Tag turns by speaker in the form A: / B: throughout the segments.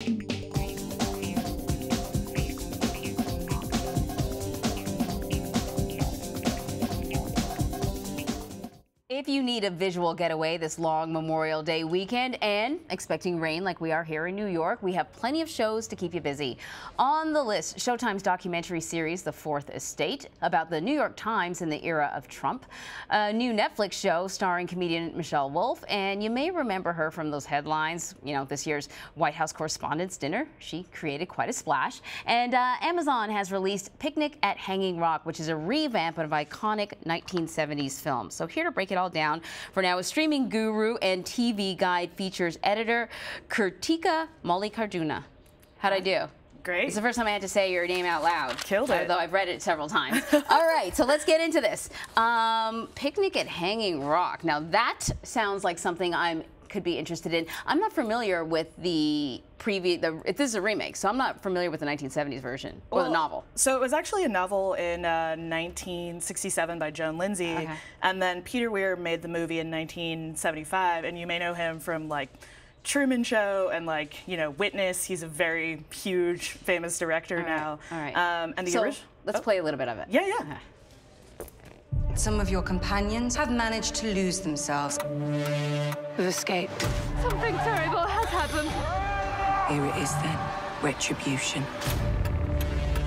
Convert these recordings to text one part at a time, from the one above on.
A: If you need a visual getaway this long Memorial Day weekend and expecting rain like we are here in New York, we have plenty of shows to keep you busy. On the list, Showtime's documentary series, The Fourth Estate, about the New York Times in the era of Trump. A new Netflix show starring comedian Michelle Wolf, and you may remember her from those headlines, you know, this year's White House Correspondents' Dinner. She created quite a splash. And Amazon has released Picnic at Hanging Rock, which is a revamp of an iconic 1970s film. So here to break it all down for now is streaming guru and TV Guide features editor Krutika Mallikarjuna. How'd I do?
B: Great.
A: It's the first time I had to say your name out loud.
B: Killed it.
A: Although I've read it several times. All right, so let's get into this. Picnic at Hanging Rock. Now that sounds like something could be interested in. I'm not familiar with the this is a remake, so I'm not familiar with the 1970s version or the novel.
B: So it was actually a novel in 1967 by Joan Lindsay,
A: Okay.
B: and then Peter Weir made the movie in 1975, and you may know him from like Truman Show and like, you know, Witness. He's a very huge, famous director now.
A: All right.
B: And the
A: so
B: original.
A: let's play a little bit of it.
B: Yeah, yeah.
A: Okay.
C: Some of your companions have managed to lose themselves. We've escaped.
D: Something terrible has happened.
C: Here it is then, Retribution.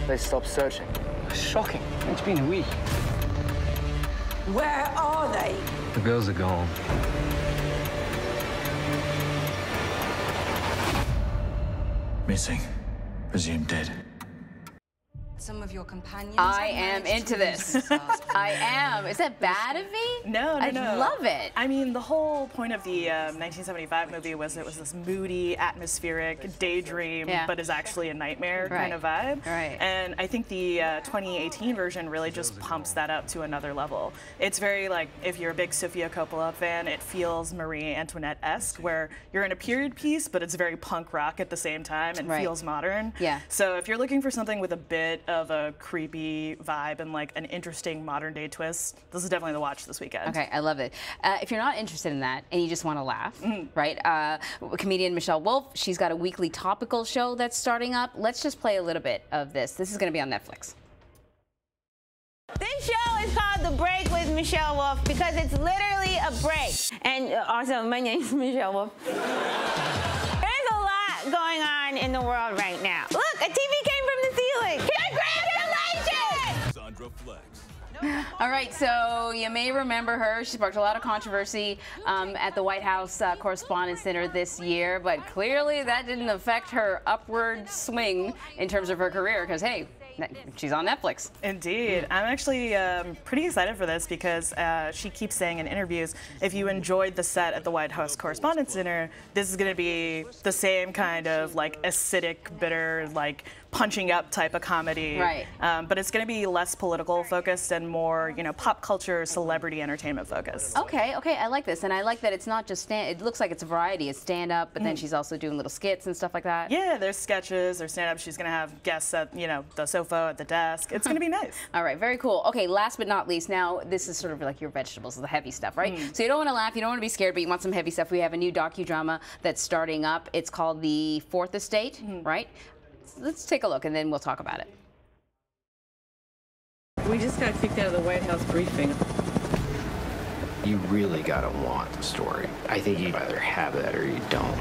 E: They stopped searching.
F: Shocking. It's been a week.
C: Where are they?
F: The girls are gone.
G: Missing. Presumed dead.
C: Some of your companions.
A: I am into this. I am. Is that bad of me?
B: No, no,
A: I
B: no.
A: love it.
B: I mean, the whole point of the 1975 movie was it was this moody, atmospheric daydream, but is actually a nightmare kind of vibe.
A: Right.
B: And I think the 2018 version really just pumps that up to another level. It's very like, if you're a big Sofia Coppola fan, it feels Marie Antoinette-esque, where you're in a period piece, but it's very punk rock at the same time and feels modern.
A: Yeah.
B: So if you're looking for something with a bit of a creepy vibe and like an interesting modern day twist, this is definitely the watch this weekend.
A: Okay, I love it. If you're not interested in that and you just want to laugh, right? Comedian Michelle Wolf, she's got a weekly topical show that's starting up. Let's just play a little bit of this. This is going to be on Netflix.
H: This show is called The Break with Michelle Wolf because it's literally a break. And also, my name is Michelle Wolf. There's a lot going on in the world right now. Look, a TV came from the ceiling. Congratulations!
G: Sandra Flex.
A: All right, so you may remember her. She sparked a lot of controversy at the White House Correspondents' Dinner this year, but clearly that didn't affect her upward swing in terms of her career because, hey, she's on Netflix.
B: Indeed. I'm actually pretty excited for this because she keeps saying in interviews, if you enjoyed the set at the White House Correspondents' Dinner, this is going to be the same kind of like acidic, bitter, like punching up type of comedy.
A: Right.
B: But it's going to be less political focused and more, you know, pop culture, celebrity entertainment focused.
A: Okay, okay, I like this, and I like that it's not just it looks like it's a variety. It's stand-up, but then she's also doing little skits and stuff like that.
B: Yeah, there's sketches, there's stand-up. She's going to have guests at, you know, the sofa, at the desk. It's going to be nice.
A: All right, very cool. Okay, last but not least, now this is sort of like your vegetables, the heavy stuff, right? So you don't want to laugh, you don't want to be scared, but you want some heavy stuff. We have a new docudrama that's starting up. It's called The Fourth Estate, right? Let's take a look, and then we'll talk about it.
I: We just got kicked out of the White House briefing.
J: You really gotta want the story. I think you'd either have that or you don't.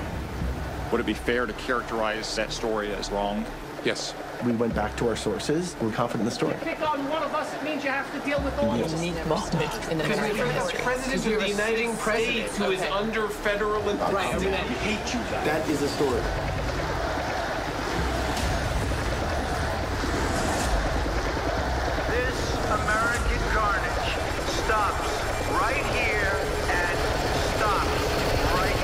K: Would it be fair to characterize that story as wrong?
L: Yes.
M: We went back to our sources. We're confident in the story.
N: Pick on one of us, it means you have to deal with all of us.
I: Unique moment in the
N: President of the United States who is under federal indictment.
M: Right, I mean, I hate you. That is the story.
O: American carnage stops right here and stops right.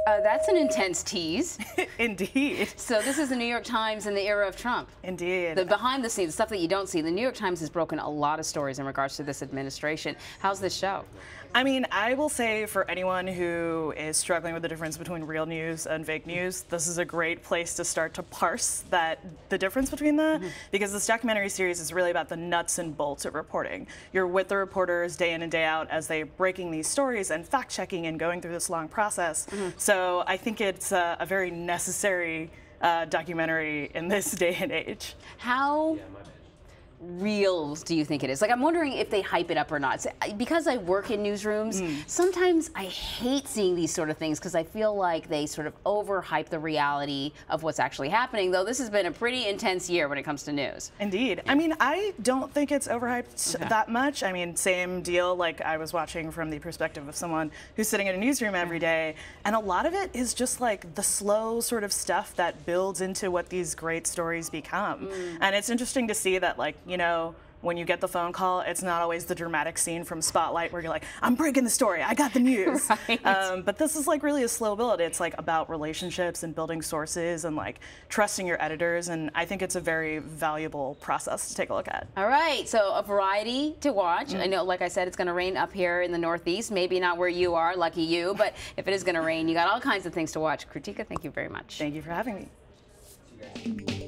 A: That's an intense tease.
B: Indeed.
A: So this is the New York Times in the era of Trump.
B: Indeed.
A: The behind the scenes, stuff that you don't see. The New York Times has broken a lot of stories in regards to this administration. How's this show?
B: I mean, I will say for anyone who is struggling with the difference between real news and fake news, this is a great place to start to parse the difference between that, because this documentary series is really about the nuts and bolts of reporting. You're with the reporters day in and day out as they're breaking these stories and fact-checking and going through this long process. So I think it's a very necessary documentary in this day and age.
A: How real do you think it is? Like, I'm wondering if they hype it up or not. Because I work in newsrooms, sometimes I hate seeing these sort of things because I feel like they sort of overhype the reality of what's actually happening, though this has been a pretty intense year when it comes to news.
B: Indeed. I mean, I don't think it's overhyped that much. I mean, same deal, like I was watching from the perspective of someone who's sitting in a newsroom every day, and a lot of it is just like the slow sort of stuff that builds into what these great stories become. And it's interesting to see that, like, you know, when you get the phone call, it's not always the dramatic scene from Spotlight where you're like, I'm breaking the story, I got the news. But this is like really a slow build. It's like about relationships and building sources and like trusting your editors. And I think it's a very valuable process to take a look at.
A: All right, so a variety to watch. I know, like I said, it's going to rain up here in the Northeast. Maybe not where you are, lucky you, but if it is going to rain, you got all kinds of things to watch. Krutika, thank you very much.
B: Thank you for having me.